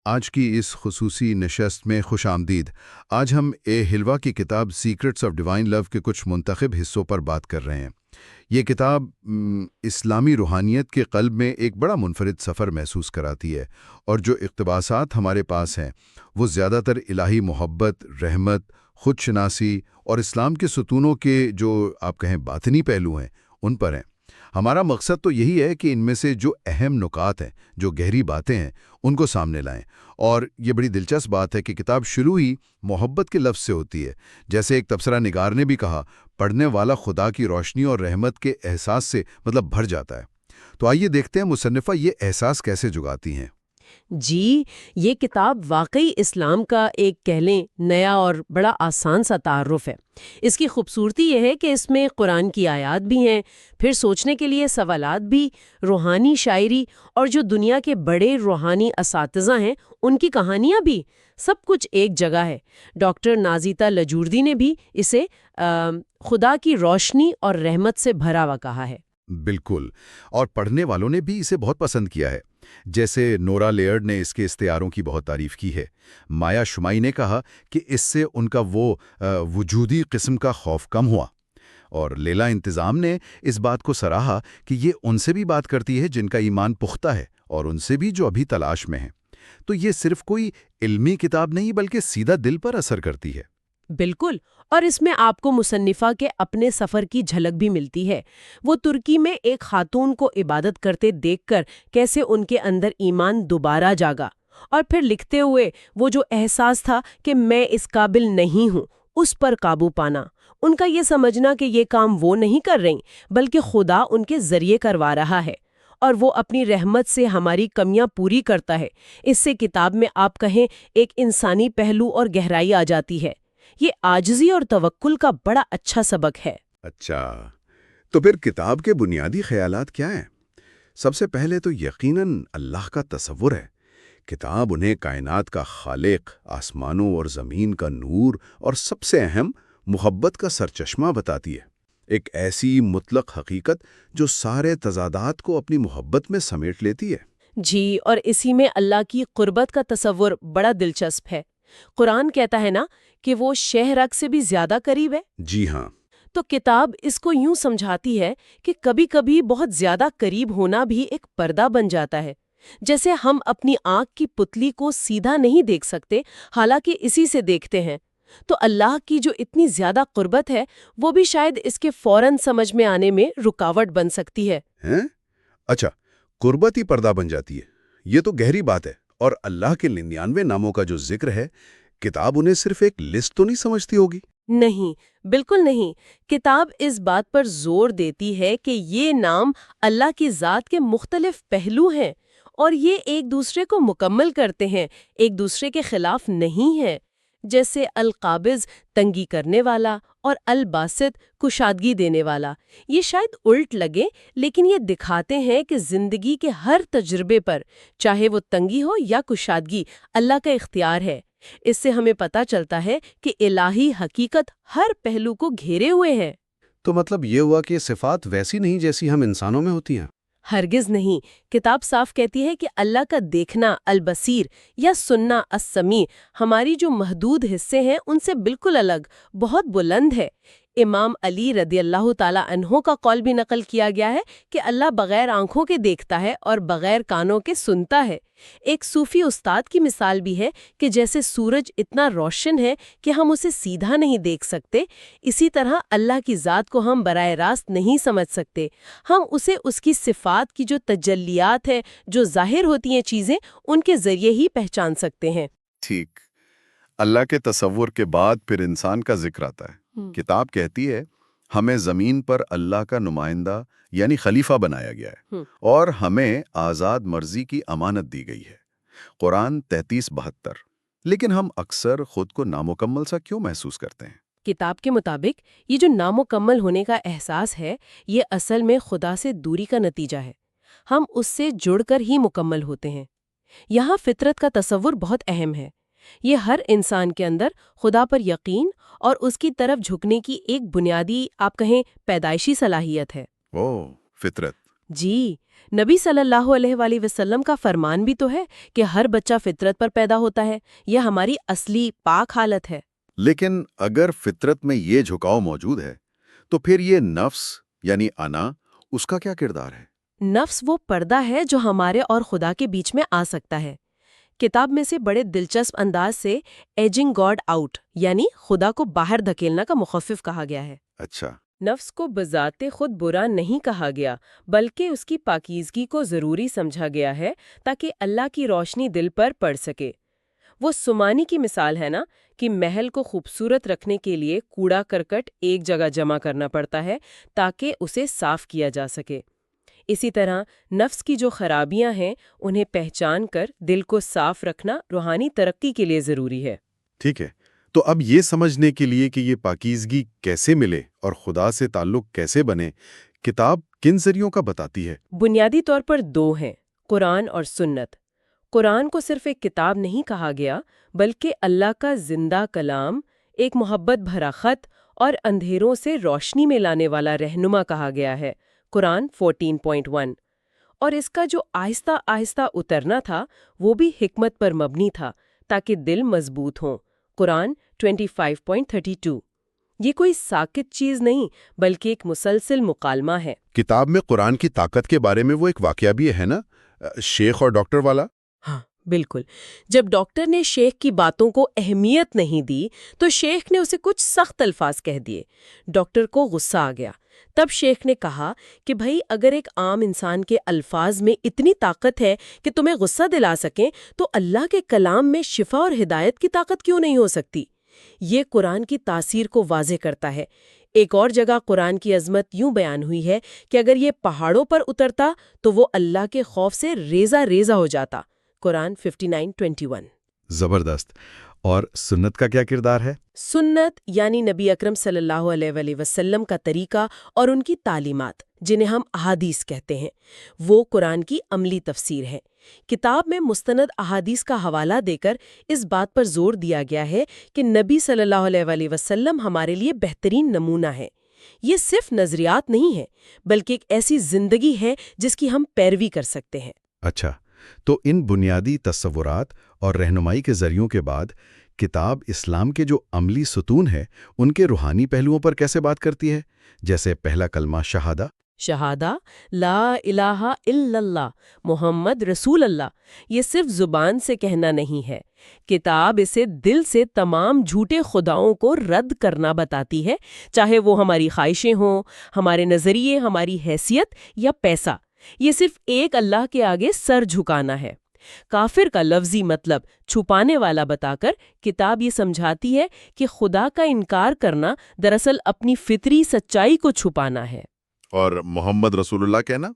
آج کی اس خصوصی نشست میں خوش آمدید۔ آج ہم اے ہلوا کی کتاب سیکرٹس آف ڈیوائن لو کے کچھ منتخب حصوں پر بات کر رہے ہیں۔ یہ کتاب اسلامی روحانیت کے قلب میں ایک بڑا منفرد سفر محسوس کراتی ہے، اور جو اقتباسات ہمارے پاس ہیں وہ زیادہ تر الہی محبت، رحمت، خود شناسی اور اسلام کے ستونوں کے جو آپ کہیں باطنی پہلو ہیں ان پر ہیں۔ ہمارا مقصد تو یہی ہے کہ ان میں سے جو اہم نکات ہیں، جو گہری باتیں ہیں، ان کو سامنے لائیں۔ اور یہ بڑی دلچسپ بات ہے کہ کتاب شروع ہی محبت کے لفظ سے ہوتی ہے۔ جیسے ایک تبصرہ نگار نے بھی کہا، پڑھنے والا خدا کی روشنی اور رحمت کے احساس سے بھر جاتا ہے۔ تو آئیے دیکھتے ہیں مصنفہ یہ احساس کیسے جگاتی ہیں۔ جی، یہ کتاب واقعی اسلام کا ایک کہہ لیں نیا اور بڑا آسان سا تعارف ہے۔ اس کی خوبصورتی یہ ہے کہ اس میں قرآن کی آیات بھی ہیں، پھر سوچنے کے لیے سوالات بھی، روحانی شاعری اور جو دنیا کے بڑے روحانی اساتذہ ہیں ان کی کہانیاں بھی، سب کچھ ایک جگہ ہے۔ ڈاکٹر نازیتا لجوردی نے بھی اسے خدا کی روشنی اور رحمت سے بھرا ہوا کہا ہے۔ بالکل، اور پڑھنے والوں نے بھی اسے بہت پسند کیا ہے۔ جیسے نورا لیئرڈ نے اس کے استعاروں کی بہت تعریف کی ہے۔ مایا شمائی نے کہا کہ اس سے ان کا وہ وجودی قسم کا خوف کم ہوا، اور لیلا انتظام نے اس بات کو سراہا کہ یہ ان سے بھی بات کرتی ہے جن کا ایمان پختہ ہے، اور ان سے بھی جو ابھی تلاش میں ہیں۔ تو یہ صرف کوئی علمی کتاب نہیں بلکہ سیدھا دل پر اثر کرتی ہے۔ بالکل، اور اس میں آپ کو مصنفہ کے اپنے سفر کی جھلک بھی ملتی ہے۔ وہ ترکی میں ایک خاتون کو عبادت کرتے دیکھ کر کیسے ان کے اندر ایمان دوبارہ جاگا، اور پھر لکھتے ہوئے وہ جو احساس تھا کہ میں اس قابل نہیں ہوں، اس پر قابو پانا، ان کا یہ سمجھنا کہ یہ کام وہ نہیں کر رہی بلکہ خدا ان کے ذریعے کروا رہا ہے، اور وہ اپنی رحمت سے ہماری کمیاں پوری کرتا ہے۔ اس سے کتاب میں آپ کہیں ایک انسانی پہلو اور گہرائی آ جاتی ہے۔ یہ عاجزی اور توکل کا بڑا اچھا سبق ہے۔ اچھا، تو پھر کتاب کے بنیادی خیالات کیا ہیں؟ سب سے پہلے تو یقیناً اللہ کا تصور ہے۔ کتاب انہیں کائنات کا خالق، آسمانوں اور زمین کا نور، اور سب سے اہم محبت کا سرچشمہ بتاتی ہے۔ ایک ایسی مطلق حقیقت جو سارے تضادات کو اپنی محبت میں سمیٹ لیتی ہے۔ جی، اور اسی میں اللہ کی قربت کا تصور بڑا دلچسپ ہے۔ قرآن کہتا ہے نا کہ وہ شہ رگ سے بھی زیادہ قریب ہے۔ جی ہاں۔ تو کتاب اس کو یوں سمجھاتی ہے کہ کبھی کبھی بہت زیادہ قریب ہونا بھی ایک پردہ بن جاتا ہے۔ جیسے ہم اپنی آنکھ کی پتلی کو سیدھا نہیں دیکھ سکتے، حالانکہ اسی سے دیکھتے ہیں، تو اللہ کی جو اتنی زیادہ قربت ہے وہ بھی شاید اس کے فوراً سمجھ میں آنے میں رکاوٹ بن سکتی ہے۔ اچھا، قربت ہی پردہ بن جاتی ہے، یہ تو گہری بات ہے۔ اور اللہ کے 99 ناموں کا جو ذکر ہے، کتاب انہیں صرف ایک لسٹ تو نہیں سمجھتی ہوگی؟ نہیں، بالکل نہیں۔ کتاب اس بات پر زور دیتی ہے کہ یہ نام اللہ کی ذات کے مختلف پہلو ہیں، اور یہ ایک دوسرے کو مکمل کرتے ہیں، ایک دوسرے کے خلاف نہیں ہیں۔ جیسے القابض تنگی کرنے والا اور الباسط کشادگی دینے والا، یہ شاید الٹ لگے لیکن یہ دکھاتے ہیں کہ زندگی کے ہر تجربے پر، چاہے وہ تنگی ہو یا کشادگی، اللہ کا اختیار ہے۔ اس سے ہمیں پتہ چلتا ہے کہ الہی حقیقت ہر پہلو کو گھیرے ہوئے ہے۔ تو مطلب یہ ہوا کہ صفات ویسی نہیں جیسی ہم انسانوں میں ہوتی ہیں؟ ہرگز نہیں۔ کتاب صاف کہتی ہے کہ اللہ کا دیکھنا البصیر یا سننا السمیع ہماری جو محدود حصے ہیں ان سے بالکل الگ، بہت بلند ہے۔ امام علی رضی اللہ تعالیٰ عنہ کا قول بھی نقل کیا گیا ہے کہ اللہ بغیر آنکھوں کے دیکھتا ہے اور بغیر کانوں کے سنتا ہے۔ ایک صوفی استاد کی مثال بھی ہے کہ جیسے سورج اتنا روشن ہے کہ ہم اسے سیدھا نہیں دیکھ سکتے، اسی طرح اللہ کی ذات کو ہم براہ راست نہیں سمجھ سکتے، ہم اسے اس کی صفات کی جو تجلیات ہیں، جو ظاہر ہوتی ہیں چیزیں، ان کے ذریعے ہی پہچان سکتے ہیں۔ ٹھیک، اللہ کے تصور کے بعد پھر انسان کا ذکر آتا ہے۔ کتاب کہتی ہے ہمیں زمین پر اللہ کا نمائندہ یعنی خلیفہ بنایا گیا ہے، اور ہمیں آزاد مرضی کی امانت دی گئی ہے۔ قرآن 33-72۔ لیکن ہم اکثر خود کو نامکمل سا کیوں محسوس کرتے ہیں؟ کتاب کے مطابق یہ جو نامکمل ہونے کا احساس ہے، یہ اصل میں خدا سے دوری کا نتیجہ ہے۔ ہم اس سے جڑ کر ہی مکمل ہوتے ہیں۔ یہاں فطرت کا تصور بہت اہم ہے۔ یہ ہر انسان کے اندر خدا پر یقین اور اس کی طرف جھکنے کی ایک بنیادی، آپ کہیں، پیدائشی صلاحیت ہے۔ فطرت۔ جی، نبی صلی اللہ علیہ وآلہ وسلم کا فرمان بھی تو ہے کہ ہر بچہ فطرت پر پیدا ہوتا ہے، یہ ہماری اصلی پاک حالت ہے۔ لیکن اگر فطرت میں یہ جھکاؤ موجود ہے تو پھر یہ نفس یعنی انا، اس کا کیا کردار ہے؟ نفس وہ پردہ ہے جو ہمارے اور خدا کے بیچ میں آ سکتا ہے۔ کتاب میں سے بڑے دلچسپ انداز سے ایجنگ گاڈ آؤٹ یعنی خدا کو باہر دھکیلنا کا مخفف کہا گیا ہے۔ اچھا، نفس کو بذات خود برا نہیں کہا گیا، بلکہ اس کی پاکیزگی کو ضروری سمجھا گیا ہے تاکہ اللہ کی روشنی دل پر پڑ سکے۔ وہ سمانی کی مثال ہے نا کہ محل کو خوبصورت رکھنے کے لیے کوڑا کرکٹ ایک جگہ جمع کرنا پڑتا ہے تاکہ اسے صاف کیا جا سکے۔ اسی طرح نفس کی جو خرابیاں ہیں انہیں پہچان کر دل کو صاف رکھنا روحانی ترقی کے لیے ضروری ہے۔ ٹھیک ہے، تو اب یہ سمجھنے کے لیے کہ یہ پاکیزگی کیسے ملے اور خدا سے تعلق کیسے بنے، کتاب کن ذریعوں کا بتاتی ہے؟ بنیادی طور پر دو ہیں، قرآن اور سنت۔ قرآن کو صرف ایک کتاب نہیں کہا گیا بلکہ اللہ کا زندہ کلام، ایک محبت بھرا خط اور اندھیروں سے روشنی میں لانے والا رہنما کہا گیا ہے، قرآن 14.1۔ اور اس کا جو آہستہ آہستہ اترنا تھا وہ بھی حکمت پر مبنی تھا تاکہ دل مضبوط ہوں، قرآن 25.32۔ یہ کوئی ساکت چیز نہیں بلکہ ایک مسلسل مکالمہ ہے۔ کتاب میں قرآن کی طاقت کے بارے میں وہ ایک واقعہ بھی ہے نا، شیخ اور ڈاکٹر والا؟ ہاں بالکل، جب ڈاکٹر نے شیخ کی باتوں کو اہمیت نہیں دی تو شیخ نے اسے کچھ سخت الفاظ کہہ دیے۔ ڈاکٹر کو غصہ آ گیا۔ تب شیخ نے کہا کہ بھائی اگر ایک عام انسان کے الفاظ میں اتنی طاقت ہے کہ تمہیں غصہ دلا سکیں تو اللہ کے کلام میں شفا اور ہدایت کی طاقت کیوں نہیں ہو سکتی؟ یہ قرآن کی تاثیر کو واضح کرتا ہے۔ ایک اور جگہ قرآن کی عظمت یوں بیان ہوئی ہے کہ اگر یہ پہاڑوں پر اترتا تو وہ اللہ کے خوف سے ریزہ ریزہ ہو جاتا، قرآن 59:21۔ زبردست۔ اور سنت کا کیا کردار ہے؟ سنت یعنی نبی اکرم صلی اللہ علیہ وآلہ وسلم کا طریقہ اور ان کی تعلیمات، جنہیں ہم احادیث کہتے ہیں، وہ قرآن کی عملی تفسیر ہے۔ کتاب میں مستند احادیث کا حوالہ دے کر اس بات پر زور دیا گیا ہے کہ نبی صلی اللہ علیہ وآلہ وسلم ہمارے لیے بہترین نمونہ ہے۔ یہ صرف نظریات نہیں ہے بلکہ ایک ایسی زندگی ہے جس کی ہم پیروی کر سکتے ہیں۔ اچھا، تو ان بنیادی تصورات اور رہنمائی کے ذریعوں کے بعد کتاب اسلام کے جو عملی ستون ہیں ان کے روحانی پہلوؤں پر کیسے بات کرتی ہے؟ جیسے پہلا کلمہ شہادہ، شہادہ لا الہ الا اللہ محمد رسول اللہ، یہ صرف زبان سے کہنا نہیں ہے، کتاب اسے دل سے تمام جھوٹے خداؤں کو رد کرنا بتاتی ہے، چاہے وہ ہماری خواہشیں ہوں، ہمارے نظریے، ہماری حیثیت یا پیسہ۔ یہ صرف ایک اللہ کے آگے سر جھکانا ہے۔ کافر کا لفظی مطلب چھپانے والا بتا کر کتاب یہ سمجھاتی ہے کہ خدا کا انکار کرنا دراصل اپنی فطری سچائی کو چھپانا ہے۔ اور محمد رسول اللہ کہنا؟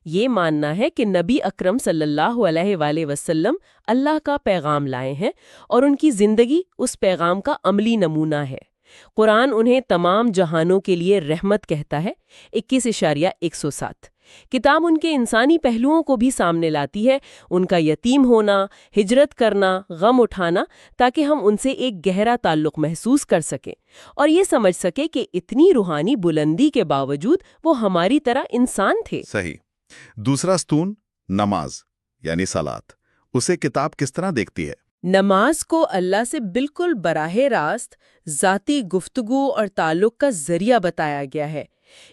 یہ ماننا ہے کہ نبی اکرم صلی اللہ علیہ وآلہ وسلم اللہ کا پیغام لائے ہیں اور ان کی زندگی اس پیغام کا عملی نمونہ ہے۔ قرآن انہیں تمام جہانوں کے لیے رحمت کہتا ہے، 21.107۔ کتاب ان کے انسانی پہلوؤں کو بھی سامنے لاتی ہے، ان کا یتیم ہونا، ہجرت کرنا، غم اٹھانا، تاکہ ہم ان سے ایک گہرا تعلق محسوس کر سکیں اور یہ سمجھ سکیں کہ اتنی روحانی بلندی کے باوجود وہ ہماری طرح انسان تھے۔ صحیح۔ دوسرا ستون نماز یعنی صلات، اسے کتاب کس طرح دیکھتی ہے؟ نماز کو اللہ سے بالکل براہ راست ذاتی گفتگو اور تعلق کا ذریعہ بتایا گیا ہے۔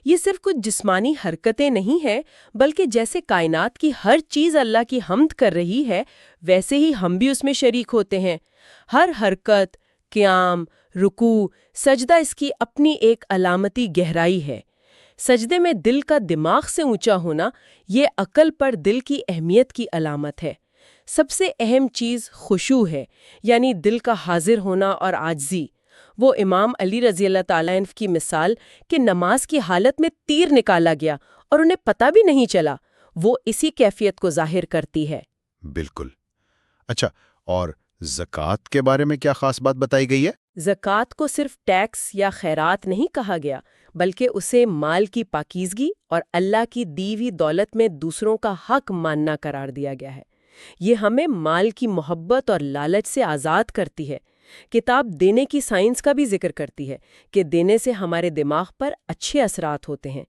یہ صرف کچھ جسمانی حرکتیں نہیں ہیں بلکہ جیسے کائنات کی ہر چیز اللہ کی حمد کر رہی ہے ویسے ہی ہم بھی اس میں شریک ہوتے ہیں۔ ہر حرکت، قیام، رکوع، سجدہ اس کی اپنی ایک علامتی گہرائی ہے۔ سجدے میں دل کا دماغ سے اونچا ہونا یہ عقل پر دل کی اہمیت کی علامت ہے۔ سب سے اہم چیز خشوع ہے، یعنی دل کا حاضر ہونا اور عاجزی۔ وہ امام علی رضی اللہ تعالیٰ عنہ کی مثال کہ نماز کی حالت میں تیر نکالا گیا اور انہیں پتہ بھی نہیں چلا، وہ اسی کیفیت کو ظاہر کرتی ہے۔ بالکل۔ اچھا، اور زکوٰۃ کے بارے میں کیا خاص بات بتائی گئی ہے؟ زکوٰۃ کو صرف ٹیکس یا خیرات نہیں کہا گیا بلکہ اسے مال کی پاکیزگی اور اللہ کی دی ہوئی دولت میں دوسروں کا حق ماننا قرار دیا گیا ہے۔ یہ ہمیں مال کی محبت اور لالچ سے آزاد کرتی ہے۔ کتاب دینے کی سائنس کا بھی ذکر کرتی ہے کہ دینے سے ہمارے دماغ پر اچھے اثرات ہوتے ہیں۔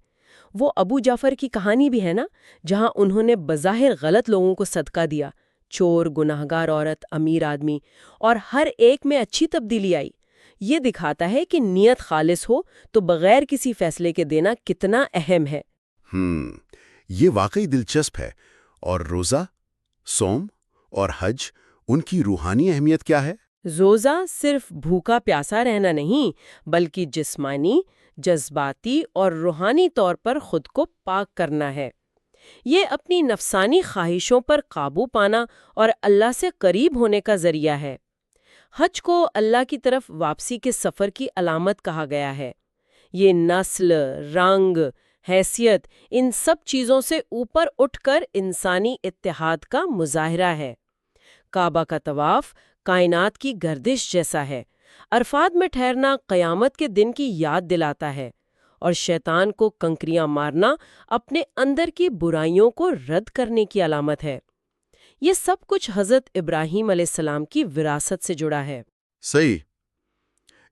وہ ابو جعفر کی کہانی بھی ہے نا، جہاں انہوں نے بظاہر غلط لوگوں کو صدقہ دیا، چور، گناہگار عورت، امیر آدمی، اور ہر ایک میں اچھی تبدیلی آئی۔ یہ دکھاتا ہے کہ نیت خالص ہو تو بغیر کسی فیصلے کے دینا کتنا اہم ہے۔ یہ واقعی دلچسپ ہے۔ اور روزہ، صوم اور حج، ان کی روحانی اہمیت کیا ہے؟ روزہ صرف بھوکا پیاسا رہنا نہیں، بلکہ جسمانی، جذباتی اور روحانی طور پر خود کو پاک کرنا ہے۔ یہ اپنی نفسانی خواہشوں پر قابو پانا اور اللہ سے قریب ہونے کا ذریعہ ہے۔ حج کو اللہ کی طرف واپسی کے سفر کی علامت کہا گیا ہے۔ یہ نسل، رنگ، حیثیت، ان سب چیزوں سے اوپر اٹھ کر انسانی اتحاد کا مظاہرہ ہے۔ کعبہ کا طواف کائنات کی گردش جیسا ہے۔ عرفات میں ٹھہرنا قیامت کے دن کی یاد دلاتا ہے، اور شیطان کو کنکریاں مارنا اپنے اندر کی برائیوں کو رد کرنے کی علامت ہے۔ یہ سب کچھ حضرت ابراہیم علیہ السلام کی وراثت سے جڑا ہے۔ صحیح۔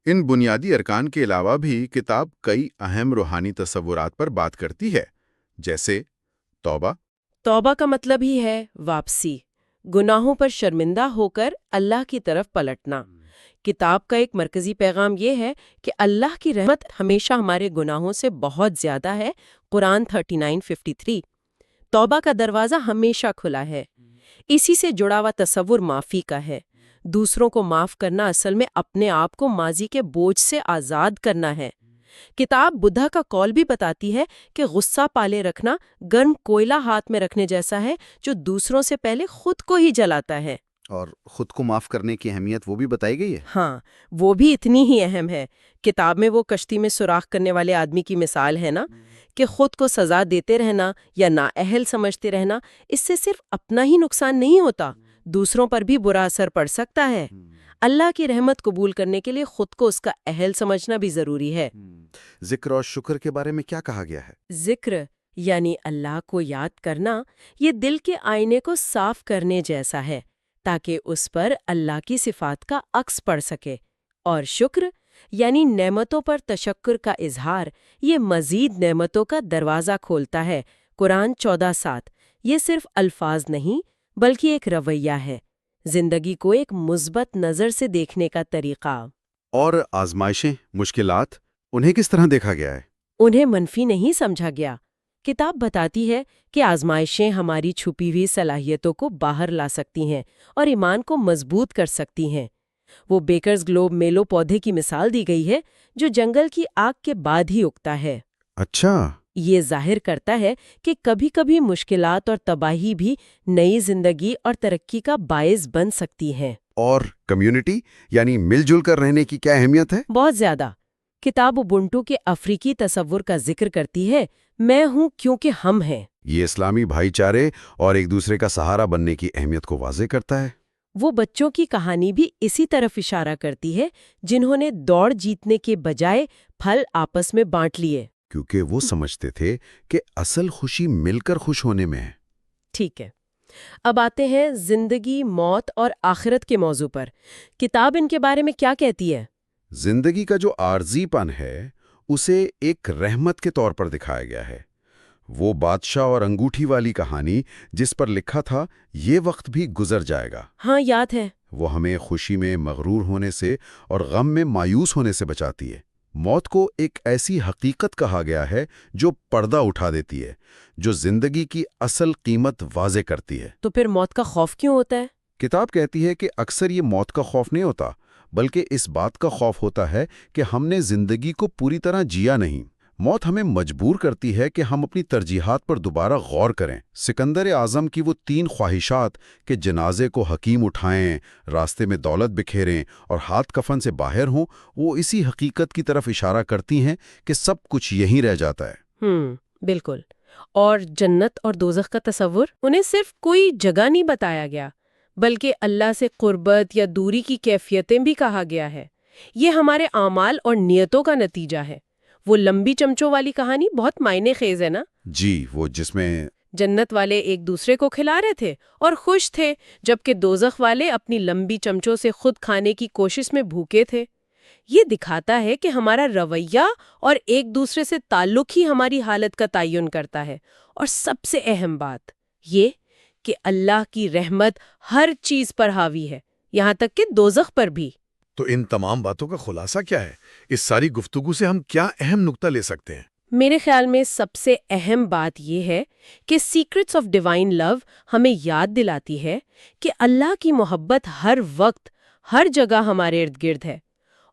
ان بنیادی ارکان کے علاوہ بھی کتاب کئی اہم روحانی تصورات پر بات کرتی ہے، جیسے توبہ۔ توبہ کا مطلب ہی ہے واپسی، گناہوں پر شرمندہ ہو کر اللہ کی طرف پلٹنا۔ کتاب کا ایک مرکزی پیغام یہ ہے کہ اللہ کی رحمت ہمیشہ ہمارے گناہوں سے بہت زیادہ ہے۔ قرآن 39:53۔ توبہ کا دروازہ ہمیشہ کھلا ہے۔ اسی سے جڑا ہوا تصور معافی کا ہے۔ دوسروں کو معاف کرنا اصل میں اپنے آپ کو ماضی کے بوجھ سے آزاد کرنا ہے۔ کتاب بدھا کا قول بھی بتاتی ہے کہ غصہ پالے رکھنا گرم کوئلہ ہاتھ میں رکھنے جیسا ہے جو دوسروں سے پہلے خود کو ہی جلاتا ہے۔ اور خود کو معاف کرنے کی اہمیت وہ بھی بتائی گئی ہے۔ ہاں، وہ بھی اتنی ہی اہم ہے۔ کتاب میں وہ کشتی میں سوراخ کرنے والے آدمی کی مثال ہے نا، کہ خود کو سزا دیتے رہنا یا نااہل سمجھتے رہنا، اس سے صرف اپنا ہی نقصان نہیں ہوتا، دوسروں پر بھی برا اثر پڑ سکتا ہے۔ اللہ کی رحمت قبول کرنے کے لیے خود کو اس کا اہل سمجھنا بھی ضروری ہے۔ ذکر اور شکر کے بارے میں کیا کہا گیا ہے؟ ذکر یعنی اللہ کو یاد کرنا، یہ دل کے آئینے کو صاف کرنے جیسا ہے تاکہ اس پر اللہ کی صفات کا عکس پڑ سکے، اور شکر یعنی نعمتوں پر تشکر کا اظہار، یہ مزید نعمتوں کا دروازہ کھولتا ہے۔ قرآن 14:7۔ یہ صرف الفاظ نہیں بلکہ ایک رویہ ہے، زندگی کو ایک مثبت نظر سے دیکھنے کا طریقہ۔ اور آزمائشیں، مشکلات، انہیں کس طرح دیکھا گیا ہے؟ انہیں منفی نہیں سمجھا گیا۔ کتاب بتاتی ہے کہ آزمائشیں ہماری چھپی ہوئی صلاحیتوں کو باہر لا سکتی ہیں اور ایمان کو مضبوط کر سکتی ہیں۔ وہ بیکرز گلوب میلو پودے کی مثال دی گئی ہے جو جنگل کی آگ کے بعد ہی اگتا ہے۔ اچھا۔ یہ ظاہر کرتا ہے کہ کبھی کبھی مشکلات اور تباہی بھی نئی زندگی اور ترقی کا باعث بن سکتی ہیں۔ اور کمیونٹی یعنی مل جل کر رہنے کی کیا اہمیت ہے؟ بہت زیادہ۔ کتاب اوبونٹو کے افریقی تصور کا ذکر کرتی ہے، میں ہوں کیونکہ ہم ہیں۔ یہ اسلامی بھائی چارے اور ایک دوسرے کا سہارا بننے کی اہمیت کو واضح کرتا ہے۔ وہ بچوں کی کہانی بھی اسی طرف اشارہ کرتی ہے جنہوں نے دوڑ جیتنے کے بجائے پھل آپس میں بانٹ لیے، کیونکہ وہ سمجھتے تھے کہ اصل خوشی مل کر خوش ہونے میں ہے۔ ٹھیک ہے، اب آتے ہیں زندگی، موت اور آخرت کے موضوع پر۔ کتاب ان کے بارے میں کیا کہتی ہے؟ زندگی کا جو عارضی پن ہے اسے ایک رحمت کے طور پر دکھایا گیا ہے۔ وہ بادشاہ اور انگوٹھی والی کہانی جس پر لکھا تھا یہ وقت بھی گزر جائے گا، ہاں یاد ہے۔ وہ ہمیں خوشی میں مغرور ہونے سے اور غم میں مایوس ہونے سے بچاتی ہے۔ موت کو ایک ایسی حقیقت کہا گیا ہے جو پردہ اٹھا دیتی ہے، جو زندگی کی اصل قیمت واضح کرتی ہے۔ تو پھر موت کا خوف کیوں ہوتا ہے؟ کتاب کہتی ہے کہ اکثر یہ موت کا خوف نہیں ہوتا، بلکہ اس بات کا خوف ہوتا ہے کہ ہم نے زندگی کو پوری طرح جیا نہیں۔ موت ہمیں مجبور کرتی ہے کہ ہم اپنی ترجیحات پر دوبارہ غور کریں۔ سکندر اعظم کی وہ 3 خواہشات کہ جنازے کو حکیم اٹھائیں، راستے میں دولت بکھیریں اور ہاتھ کفن سے باہر ہوں، وہ اسی حقیقت کی طرف اشارہ کرتی ہیں کہ سب کچھ یہیں رہ جاتا ہے۔ بالکل۔ اور جنت اور دوزخ کا تصور، انہیں صرف کوئی جگہ نہیں بتایا گیا بلکہ اللہ سے قربت یا دوری کی کیفیتیں بھی کہا گیا ہے۔ یہ ہمارے اعمال اور نیتوں کا نتیجہ ہے۔ وہ لمبی چمچوں والی کہانی بہت معنی خیز ہے نا؟ جی، وہ جس میں جنت والے ایک دوسرے کو کھلا رہے تھے اور خوش تھے، جبکہ دوزخ والے اپنی لمبی چمچوں سے خود کھانے کی کوشش میں بھوکے تھے۔ یہ دکھاتا ہے کہ ہمارا رویہ اور ایک دوسرے سے تعلق ہی ہماری حالت کا تعین کرتا ہے۔ اور سب سے اہم بات یہ کہ اللہ کی رحمت ہر چیز پر حاوی ہے، یہاں تک کہ دوزخ پر بھی۔ تو ان تمام باتوں کا خلاصہ کیا ہے؟ اس ساری گفتگو سے ہم کیا اہم نقطہ لے سکتے ہیں؟ میرے خیال میں سب سے اہم بات یہ ہے کہ سیکرٹس آف ڈیوائن لو ہمیں یاد دلاتی ہے کہ اللہ کی محبت ہر وقت، ہر جگہ ہمارے ارد گرد ہے،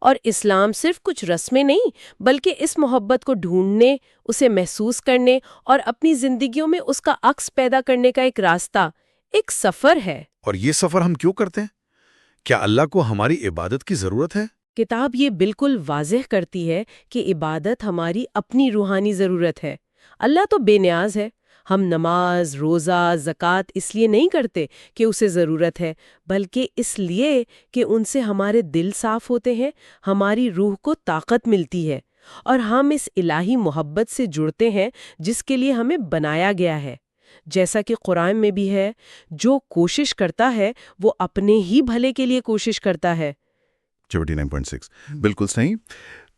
اور اسلام صرف کچھ رسمیں نہیں بلکہ اس محبت کو ڈھونڈنے، اسے محسوس کرنے اور اپنی زندگیوں میں اس کا عکس پیدا کرنے کا ایک راستہ، ایک سفر ہے۔ اور یہ سفر ہم کیوں کرتے ہیں؟ کیا اللہ کو ہماری عبادت کی ضرورت ہے؟ کتاب یہ بالکل واضح کرتی ہے کہ عبادت ہماری اپنی روحانی ضرورت ہے۔ اللہ تو بے نیاز ہے۔ ہم نماز، روزہ، زکوٰۃ اس لیے نہیں کرتے کہ اسے ضرورت ہے، بلکہ اس لیے کہ ان سے ہمارے دل صاف ہوتے ہیں، ہماری روح کو طاقت ملتی ہے، اور ہم اس الہی محبت سے جڑتے ہیں جس کے لیے ہمیں بنایا گیا ہے۔ جیسا کہ قرآن میں بھی ہے، جو کوشش کرتا ہے وہ اپنے ہی بھلے کے لیے کوشش کرتا ہے۔ 79.6 بالکل صحیح۔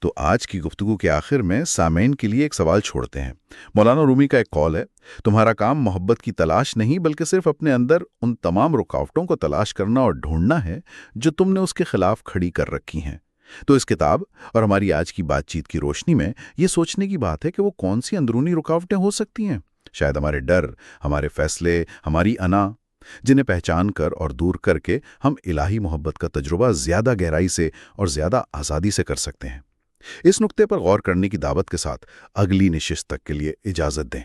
تو آج کی گفتگو کے آخر میں سامعین کے لیے ایک سوال چھوڑتے ہیں۔ مولانا رومی کا ایک قول ہے، تمہارا کام محبت کی تلاش نہیں بلکہ صرف اپنے اندر ان تمام رکاوٹوں کو تلاش کرنا اور ڈھونڈنا ہے جو تم نے اس کے خلاف کھڑی کر رکھی ہیں۔ تو اس کتاب اور ہماری آج کی بات چیت کی روشنی میں یہ سوچنے کی بات ہے کہ وہ کون سی اندرونی رکاوٹیں ہو سکتی ہیں، شاید ہمارے ڈر، ہمارے فیصلے، ہماری انا، جنہیں پہچان کر اور دور کر کے ہم الہی محبت کا تجربہ زیادہ گہرائی سے اور زیادہ آزادی سے کر سکتے ہیں۔ اس نقطے پر غور کرنے کی دعوت کے ساتھ اگلی نشست تک کے لیے اجازت دیں۔